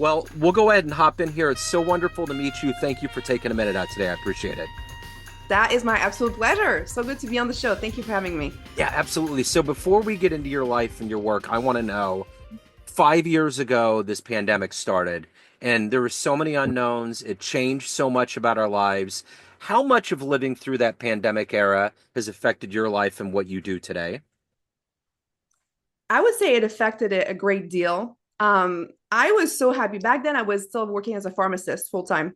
Well, we'll go ahead and hop in here. It's so wonderful to meet you. Thank you for taking a minute out today. I appreciate it. That is my absolute pleasure. So good to be on the show. Thank you for having me. Yeah, absolutely. So before we get into your life and your work, I want to know, 5 years ago, this pandemic started, and there were so many unknowns. It changed so much about our lives. How much of living through that pandemic era has affected your life and what you do today? I would say it affected it a great deal. I was so happy. Back then, I was still working as a pharmacist full time.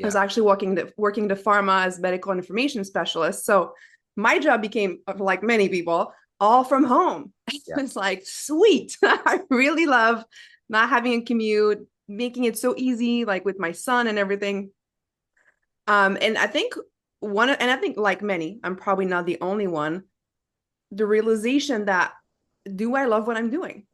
I was Yeah, actually working the pharma as medical information specialist. So my job became, like many people, all from home. yeah, It's like, sweet. I really love not having a commute, making it so easy, like with my son and everything. And I think I think like many, I'm probably not the only one, the realization that, do I love what I'm doing?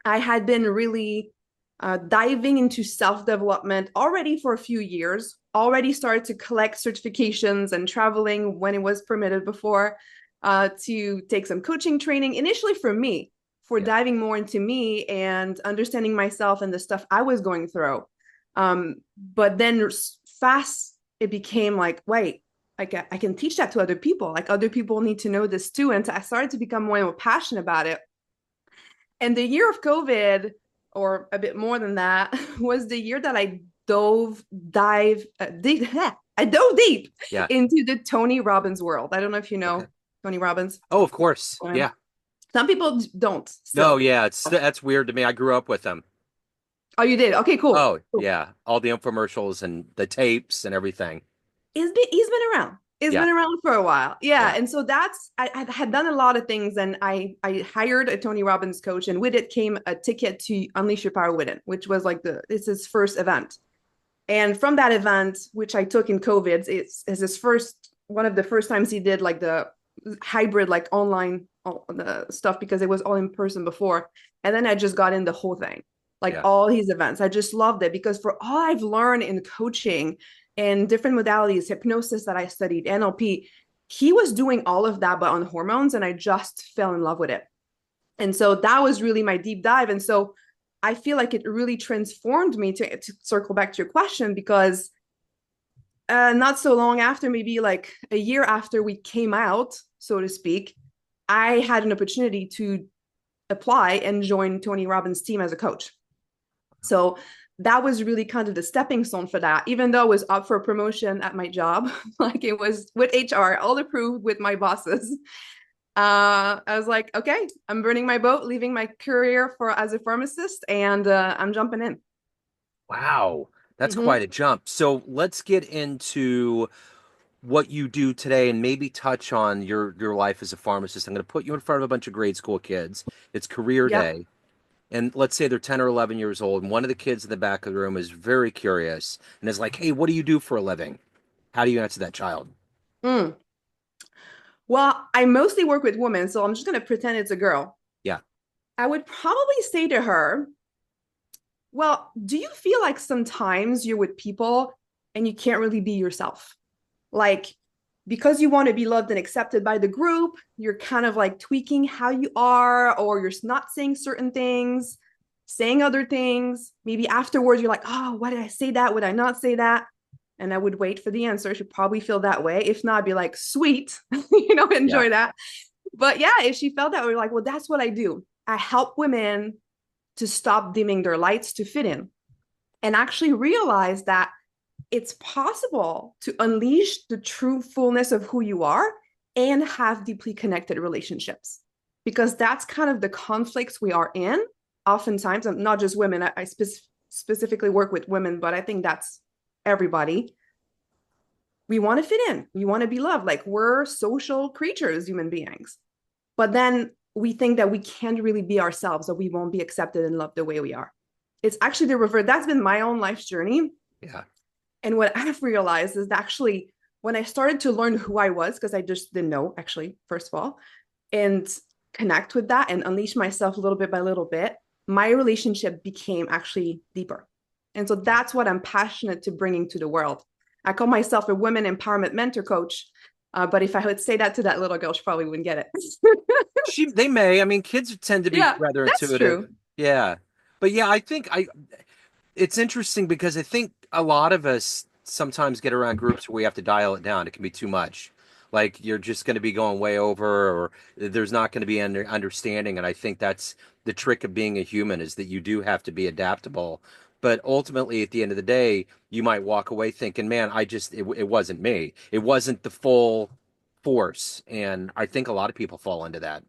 I had been really diving into self-development already for a few years, already started to collect certifications and traveling when it was permitted before, to take some coaching training, initially for me, for yeah. diving more into me and understanding myself and the stuff I was going through. But then fast, it became like, wait, I can teach that to other people. Like other people need to know this too. And so I started to become more and more passionate about it. And the year of COVID, or a bit more than that, was the year that I dove deep Yeah. into the Tony Robbins world. I don't know if you Okay. know Tony Robbins. Oh, of course. Yeah. Some people don't No, still. yeah, that's weird to me. I grew up with them. Oh, you did? Okay, cool. Oh, Cool. yeah. All the infomercials and the tapes and everything. He's been around. It's Yeah. been around for a while. Yeah. Yeah. And so I had done a lot of things, and I hired a Tony Robbins coach, and with it came a ticket to Unleash Your Power Within, which was like it's his first event. And from that event, which I took in COVID, it's his first, one of the first times he did like the hybrid, like online the stuff, because it was all in person before. And then I just got in the whole thing, like Yeah. all his events. I just loved it because for all I've learned in coaching and different modalities, hypnosis that I studied, NLP, he was doing all of that, but on hormones. And I just fell in love with it. And so that was really my deep dive. And so I feel like it really transformed me, to circle back to your question, because not so long after, maybe like a year after we came out, so to speak, I had an opportunity to apply and join Tony Robbins' team as a coach. So that was really kind of the stepping stone for that. Even though I was up for a promotion at my job, like it was with HR, all approved with my bosses. I was like, okay, I'm burning my boat, leaving my career for as a pharmacist, and I'm jumping in. Wow. That's Mm-hmm. quite a jump. So let's get into what you do today and maybe touch on your life as a pharmacist. I'm going to put you in front of a bunch of grade school kids. It's career Yeah. day. And let's say they're 10 or 11 years old, and one of the kids in the back of the room is very curious and is like, "Hey, what do you do for a living?" How do you answer that child? Mm. Well, I mostly work with women, so I'm just going to pretend it's a girl. Yeah. I would probably say to her, well, do you feel like sometimes you're with people and you can't really be yourself? Like, because you want to be loved and accepted by the group, you're kind of like tweaking how you are, or you're not saying certain things, saying other things. Maybe afterwards, you're like, oh, why did I say that? Would I not say that? And I would wait for the answer. She'd probably feel that way. If not, I'd be like, sweet, Yeah. enjoy that. But yeah, if she felt that way, like, well, that's what I do. I help women to stop dimming their lights to fit in, and actually realize that it's possible to unleash the true fullness of who you are and have deeply connected relationships. Because that's kind of the conflicts we are in oftentimes, and not just women. Specifically work with women, but I think that's everybody. We want to fit in, we want to be loved. Like, we're social creatures, human beings. But then we think that we can't really be ourselves, or we won't be accepted and loved the way we are. It's actually the reverse. That's been my own life's journey. Yeah. And what I've realized is that actually, when I started to learn who I was, because I just didn't know, actually, first of all, and connect with that and unleash myself little bit by little bit, my relationship became actually deeper. And so that's what I'm passionate to bringing to the world. I call myself a women empowerment mentor coach. But if I would say that to that little girl, she probably wouldn't get it. They may. I mean, kids tend to be Yeah, rather that's intuitive. true. Yeah. But yeah, I think It's interesting because I think a lot of us sometimes get around groups where we have to dial it down. It can be too much. Like you're just going to be going way over, or there's not going to be understanding. And I think that's the trick of being a human is that you do have to be adaptable. But ultimately, at the end of the day, you might walk away thinking, man, it wasn't me. It wasn't the full force. And I think a lot of people fall into that.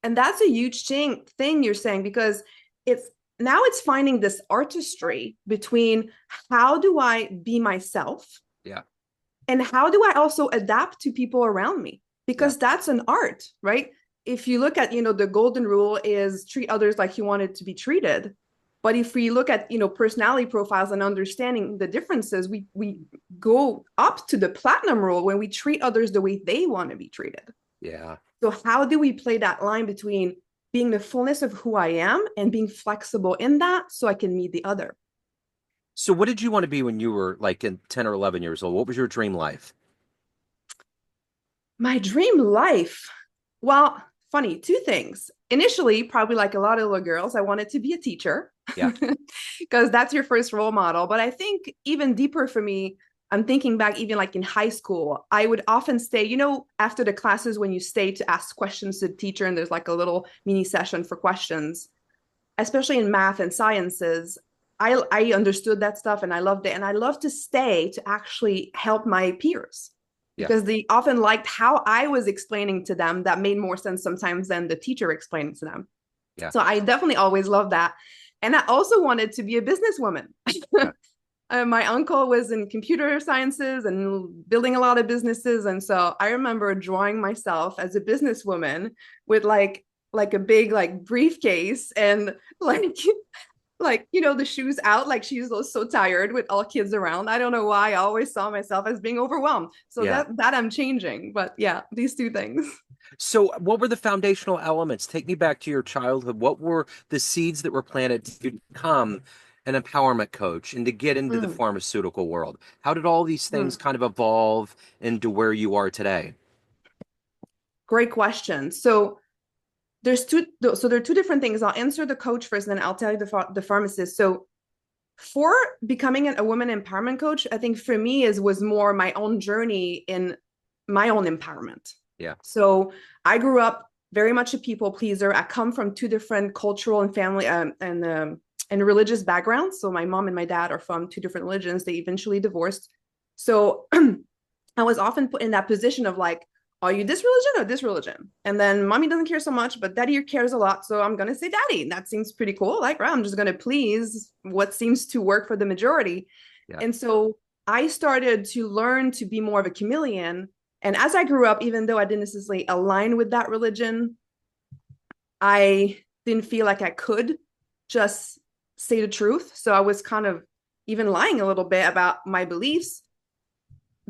And that's a huge thing you're saying, because it's now it's finding this artistry between how do I be myself Yeah. and how do I also adapt to people around me, Yeah. because that's an art, right? If you look at, the golden rule is treat others like you wanted to be treated. But if we look at, personality profiles and understanding the differences, we go up to the platinum rule when we treat others the way they want to be treated. Yeah. So how do we play that line between being the fullness of who I am and being flexible in that so I can meet the other? So what did you want to be when you were like in 10 or 11 years old? What was your dream life? My dream life. Well, funny, two things. Initially, probably like a lot of little girls, I wanted to be a teacher Yeah. because that's your first role model. But I think even deeper for me, I'm thinking back even like in high school, I would often stay, after the classes when you stay to ask questions to the teacher and there's like a little mini session for questions, especially in math and sciences. I understood that stuff and I loved it. And I love to stay to actually help my peers Yeah. because they often liked how I was explaining to them that made more sense sometimes than the teacher explaining to them. Yeah. So I definitely always loved that. And I also wanted to be a businesswoman. Yeah. My uncle was in computer sciences and building a lot of businesses. And so I remember drawing myself as a businesswoman with like a big like briefcase and like the shoes out, like she's so tired with all kids around. I don't know why I always saw myself as being overwhelmed. So Yeah. that I'm changing. But yeah, these two things. So what were the foundational elements? Take me back to your childhood. What were the seeds that were planted to become an empowerment coach and to get into the Mm, pharmaceutical world? How did all these things mm. kind of evolve into where you are today? Great question. So there are two different things. I'll answer the coach first, and then I'll tell you the pharmacist. So for becoming a woman empowerment coach, I think for me was more my own journey in my own empowerment. Yeah. So I grew up very much a people pleaser. I come from two different cultural and family and religious backgrounds. So my mom and my dad are from two different religions. They eventually divorced. So I was often put in that position of like, are you this religion or this religion? And then mommy doesn't care so much, but daddy cares a lot. So I'm going to say daddy. And that seems pretty cool. Like, right, I'm just going to please what seems to work for the majority. Yeah. And so I started to learn to be more of a chameleon. And as I grew up, even though I didn't necessarily align with that religion, I didn't feel like I could just say the truth. So I was kind of even lying a little bit about my beliefs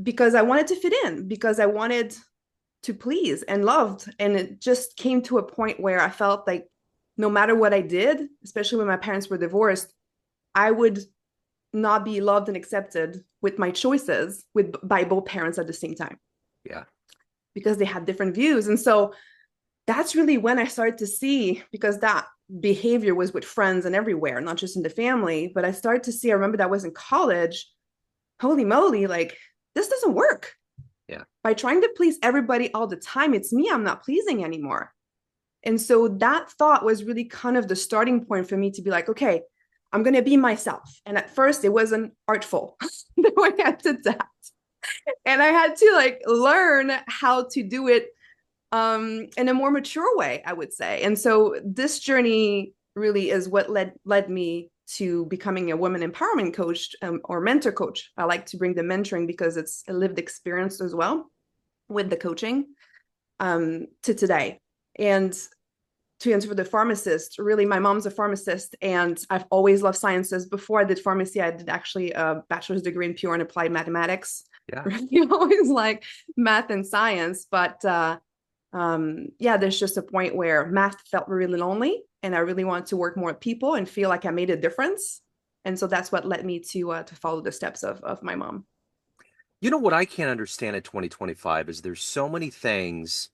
because I wanted to fit in, because I wanted to please and loved. And it just came to a point where I felt like no matter what I did, especially when my parents were divorced, I would not be loved and accepted with my choices by both parents at the same time Yeah. because they had different views. And so that's really when I started to see, because that behavior was with friends and everywhere, not just in the family, but I started to see, I remember that I was in college, holy moly, like this doesn't work. Yeah. By trying to please everybody all the time, it's me I'm not pleasing anymore. And so that thought was really kind of the starting point for me to be like, okay, I'm going to be myself. And at first it wasn't artful the way I did that. And I had to like learn how to do it in a more mature way, I would say. And so this journey really is what led me to becoming a women empowerment coach or mentor coach. I like to bring the mentoring because it's a lived experience as well with the coaching to today. And to answer for the pharmacist, really, my mom's a pharmacist, and I've always loved sciences. Before I did pharmacy, I did actually a bachelor's degree in pure and applied mathematics. Yeah. Really always like math and science, but yeah, there's just a point where math felt really lonely, and I really wanted to work more with people and feel like I made a difference. And so that's what led me to follow the steps of my mom. You know what I can't understand in 2025 is there's so many things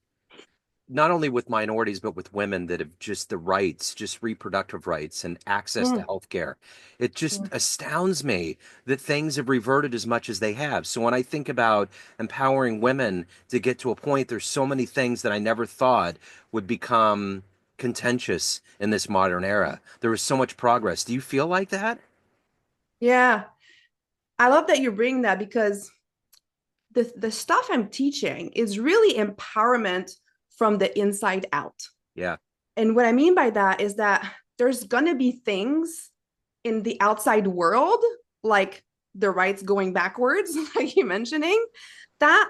not only with minorities, but with women that have just the rights, just reproductive rights and access to Mm, healthcare. It just mm. astounds me that things have reverted as much as they have. So when I think about empowering women to get to a point, there's so many things that I never thought would become contentious in this modern era. There was so much progress. Do you feel like that? Yeah, I love that you're bringing that because the stuff I'm teaching is really empowerment from the inside out. Yeah. And what I mean by that is that there's going to be things in the outside world, like the rights going backwards, like you mentioning, that,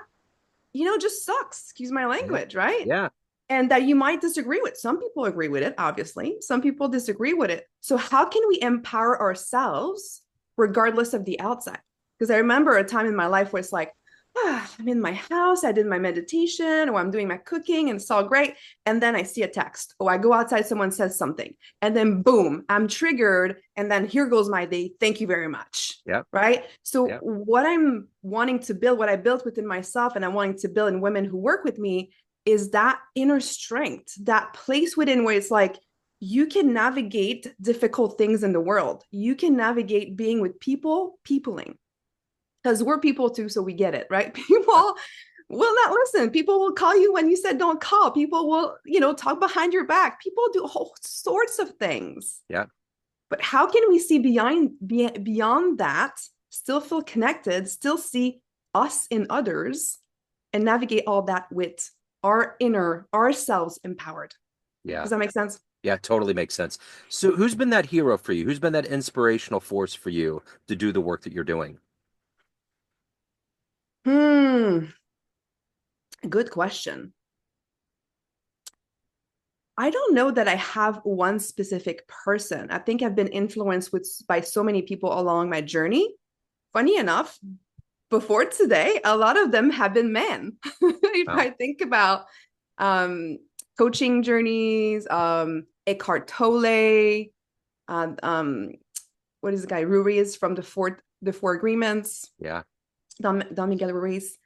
just sucks, excuse my Yeah. language, right? Yeah. And that you might disagree with. Some people agree with it, obviously. Some people disagree with it. So, how can we empower ourselves regardless of the outside? Because I remember a time in my life where it's like, I'm in my house, I did my meditation, or I'm doing my cooking, and it's all great. And then I see a text, or I go outside, someone says something, and then boom, I'm triggered. And then here goes my day. Thank you very much. Yeah. Right. So, Yeah. what I'm wanting to build, what I built within myself, and I'm wanting to build in women who work with me is that inner strength, that place within where it's like you can navigate difficult things in the world. You can navigate being with people, peopling, because we're people too, so we get it, right? People will not listen. People will call you when you said don't call. People will, talk behind your back. People do all sorts of things. Yeah. But how can we see beyond that, still feel connected, still see us in others, and navigate all that with our inner ourselves empowered? Yeah. Does that make sense? Yeah, totally makes sense. So, who's been that hero for you? Who's been that inspirational force for you to do the work that you're doing? Hmm. Good question. I don't know that I have one specific person. I think I've been influenced by so many people along my journey. Funny enough, before today, a lot of them have been men. If Wow. I think about um, coaching journeys, Eckhart Tolle, um, what is the guy? Ruiz from the Four Agreements, Yeah. Don Miguel Ruiz,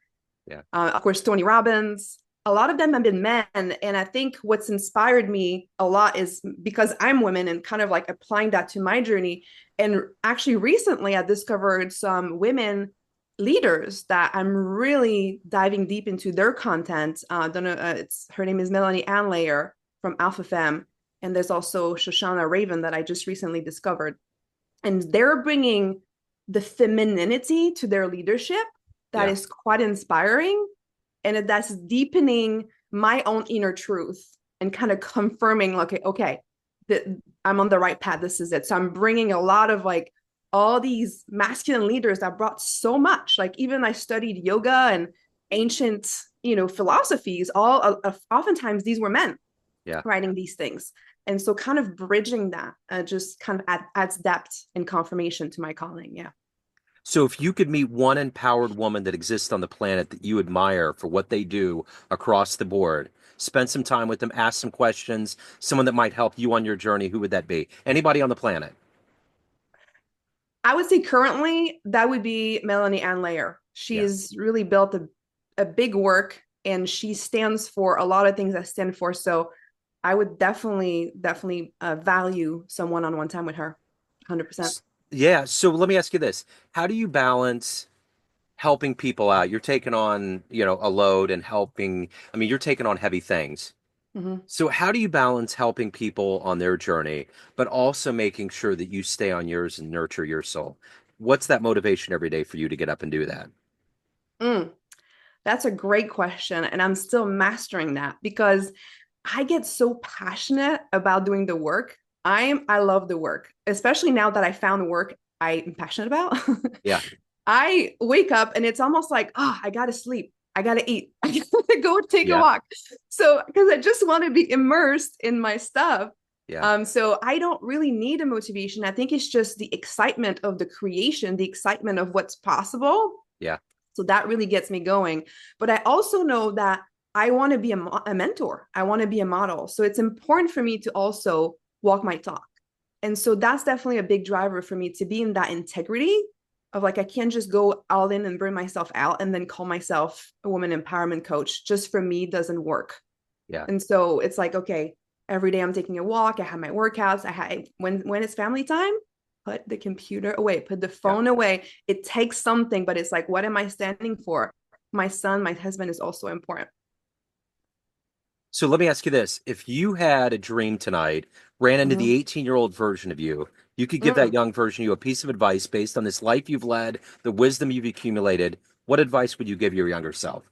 Yeah. of course, Tony Robbins. A lot of them have been men. And I think what's inspired me a lot is because I'm women and kind of like applying that to my journey. And actually, recently, I discovered some women leaders that I'm really diving deep into their content. Don't know, her name is Melanie Anlayer from Alpha Femme. And there's also Shoshana Raven that I just recently discovered. And they're bringing the femininity to their leadership that Yeah. is quite inspiring, and that's deepening my own inner truth and kind of confirming like, okay, that I'm on the right path, this is it. So I'm bringing a lot of like all these masculine leaders that brought so much, like even I studied yoga and ancient philosophies, all oftentimes these were men Yeah. writing these things. And so kind of bridging that just kind of adds depth and confirmation to my calling. Yeah. So, if you could meet one empowered woman that exists on the planet that you admire for what they do across the board, spend some time with them, ask some questions, someone that might help you on your journey, who would that be? Anybody on the planet? I would say currently that would be Melanie Ann Layer. Yeah. She's really built a big work, and she stands for a lot of things I stand for. So I would definitely value some one-on-one time with her. 100%. Yeah. So, let me ask you this. How do you balance helping people out? You're taking on, a load and helping. I mean, you're taking on heavy things. Mm-hmm. So how do you balance helping people on their journey, but also making sure that you stay on yours and nurture your soul? What's that motivation every day for you to get up and do that? Mm, that's a great question. And I'm still mastering that because I get so passionate about doing the work. I love the work, especially now that I found work I'm passionate about. Yeah. I wake up and it's almost like, oh, I gotta sleep. I gotta eat. I gotta go take a Yeah. walk. So because I just want to be immersed in my stuff. Yeah. So I don't really need a motivation. I think it's just the excitement of the creation, the excitement of what's possible. Yeah. So that really gets me going. But I also know that I want to be a mentor. I want to be a model. So it's important for me to also walk my talk. And so that's definitely a big driver for me to be in that integrity of like, I can't just go all in and burn myself out and then call myself a woman empowerment coach. Just for me, doesn't work. Yeah. And so it's like, okay, every day I'm taking a walk. I have my workouts. When it's family time, put the computer away, put the Yeah. phone away. It takes something, but it's like, what am I standing for? My son, my husband is also important. So let me ask you this. If you had a dream tonight, ran into the Mhm. 18-year-old version of you, you could give that Mm. young version of you a piece of advice based on this life you've led, the wisdom you've accumulated. What advice would you give your younger self?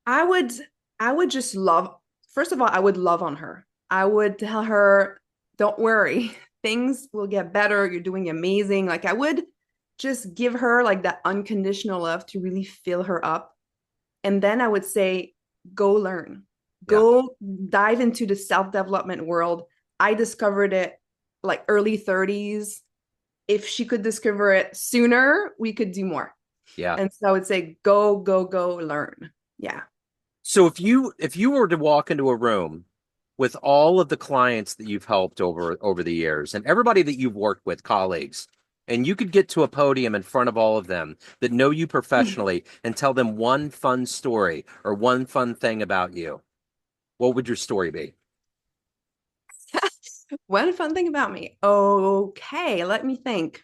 I would I would just love, first of all, I would love on her. I would tell her, don't worry, things will get better. You're doing amazing. Like I would just give her like that unconditional love to really fill her up. And then I would say, go learn, Yeah. go dive into the self-development world. I discovered it like early 30s. If she could discover it sooner, we could do more. Yeah. And so I would say, go, go, go learn. Yeah. So if you were to walk into a room with all of the clients that you've helped over the years and everybody that you've worked with, colleagues, and you could get to a podium in front of all of them that know you professionally and tell them one fun story or one fun thing about you, what would your story be? One fun thing about me. Okay, let me think.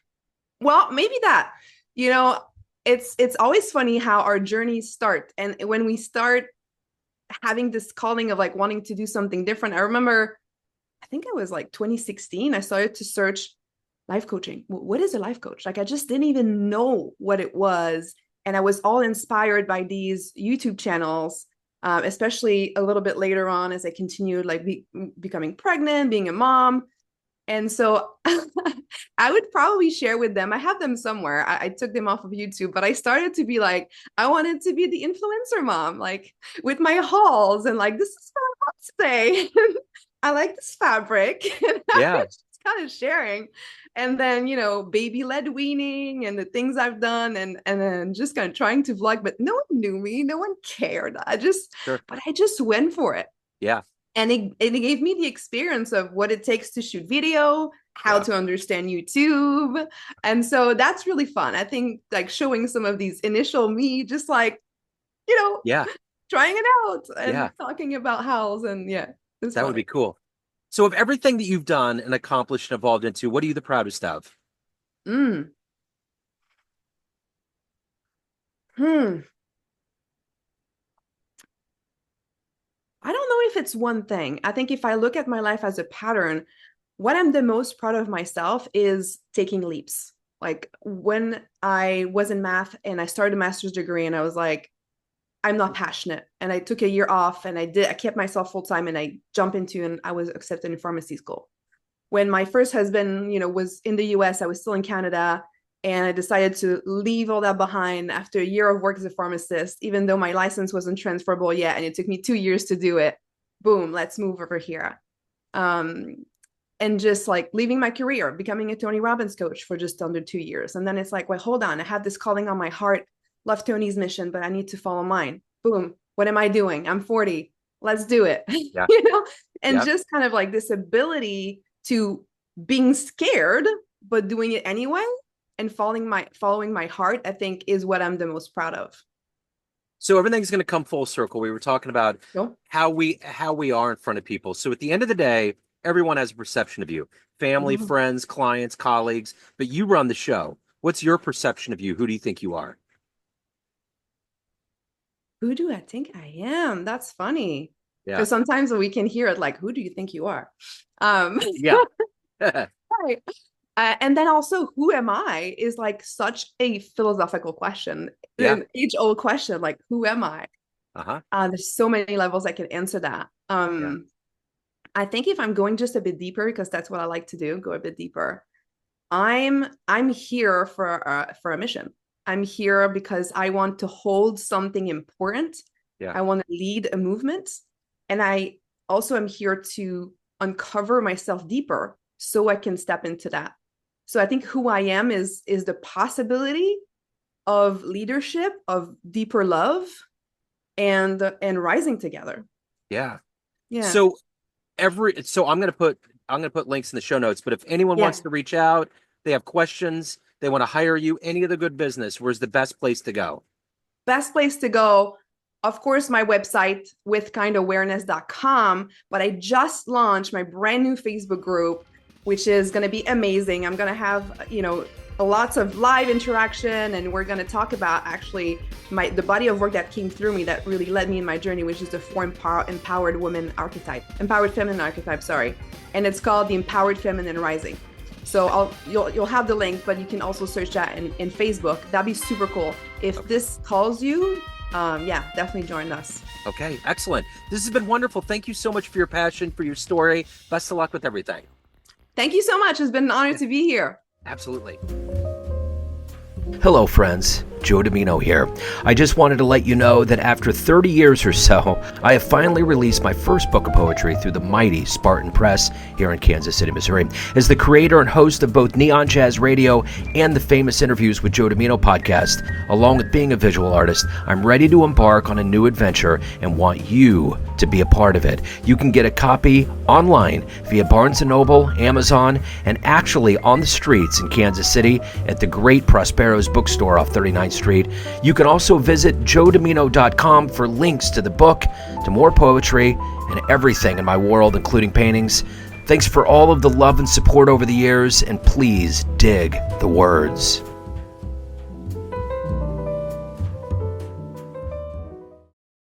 Well, maybe that. You know, it's always funny how our journeys start. And when we start having this calling of like wanting to do something different, I remember, I think it was like 2016, I started to search life coaching. What is a life coach? Like I just didn't even know what it was. And I was all inspired by these YouTube channels, especially a little bit later on as I continued like becoming pregnant, being a mom. And so I would probably share with them. I have them somewhere. I took them off of YouTube, but I started to be like, I wanted to be the influencer mom, like with my hauls and like, this is what I want to say. I like this fabric. And I Yeah, was just kind of sharing. And then, you know, baby led weaning and the things I've done and then just kind of trying to vlog, but no one knew me. No one cared. sure. But I just went for it, Yeah, and it gave me the experience of what it takes to shoot video, how yeah, to understand YouTube. And so that's really fun. I think like showing some of these initial me, just like, you know, yeah, trying it out and yeah. talking about howls. And yeah, it's That would be funny. cool. So of everything that you've done and accomplished and evolved into, what are you the proudest of? Mm. Hmm. I don't know if it's one thing. I think if I look at my life as a pattern, what I'm the most proud of myself is taking leaps. Like when I was in math and I started a master's degree and I was like, I'm not passionate. And I took a year off and I kept myself full time and I jumped into and I was accepted in pharmacy school. When my first husband, you know, was in the US, I was still in Canada. And I decided to leave all that behind after a year of work as a pharmacist, even though my license wasn't transferable yet. And it took me 2 years to do it. Boom, let's move over here. Um, and just like leaving my career, becoming a Tony Robbins coach for just under 2 years. And then it's like, well, hold on, I have this calling on my heart, love Tony's mission, but I need to follow mine. Boom. What am I doing? I'm 40. Let's do it. Yeah, You know, and yeah. just kind of like this ability to being scared, but doing it anyway and following my heart, I think is what I'm the most proud of. So everything's going to come full circle. We were talking about So, how we are in front of people. So at the end of the day, everyone has a perception of you. Family, mhm. friends, clients, colleagues, but you run the show. What's your perception of you? Who do you think you are? Who do I think I am? That's funny. Yeah. Because sometimes we can hear it like, who do you think you are? Um, Yeah. right. And then also, who am I is like such a philosophical question, Yeah. an age-old question, like, who am I? Uh-huh. There's so many levels I can answer that. Yeah. I think if I'm going just a bit deeper, because that's what I like to do, go a bit deeper. I'm here for a mission. I'm here because I want to hold something important. Yeah. I want to lead a movement, and I also am here to uncover myself deeper so I can step into that. So I think who I am is the possibility of leadership, of deeper love, and rising together. Yeah. Yeah. So I'm gonna put links in the show notes, but if anyone Yeah. wants to reach out, they have questions, they want to hire you, any of the good business, where's the best place to go? best place to go, of course, my website, withkindawareness.com, but I just launched my brand new Facebook group, which is going to be amazing. I'm going to have, lots of live interaction, and we're going to talk about actually the body of work that came through me that really led me in my journey, which is the empowered feminine archetype, sorry. And it's called the Empowered Feminine Rising. So you'll have the link, but you can also search that in Facebook. That'd be super cool. If this calls you, definitely join us. Okay, excellent. This has been wonderful. Thank you so much for your passion, for your story. Best of luck with everything. Thank you so much. It's been an honor to be here. Absolutely. Hello, friends. Joe Dimino here. I just wanted to let you know that after 30 years or so, I have finally released my first book of poetry through the mighty Spartan Press here in Kansas City, Missouri. As the creator and host of both Neon Jazz Radio and the Famous Interviews with Joe Dimino podcast, along with being a visual artist, I'm ready to embark on a new adventure and want you to be a part of it. You can get a copy online via Barnes & Noble, Amazon, and actually on the streets in Kansas City at the great Prospero's bookstore off 39th Street. You can also visit joedimino.com for links to the book, to more poetry, and everything in my world, including paintings. Thanks for all of the love and support over the years, and please dig the words.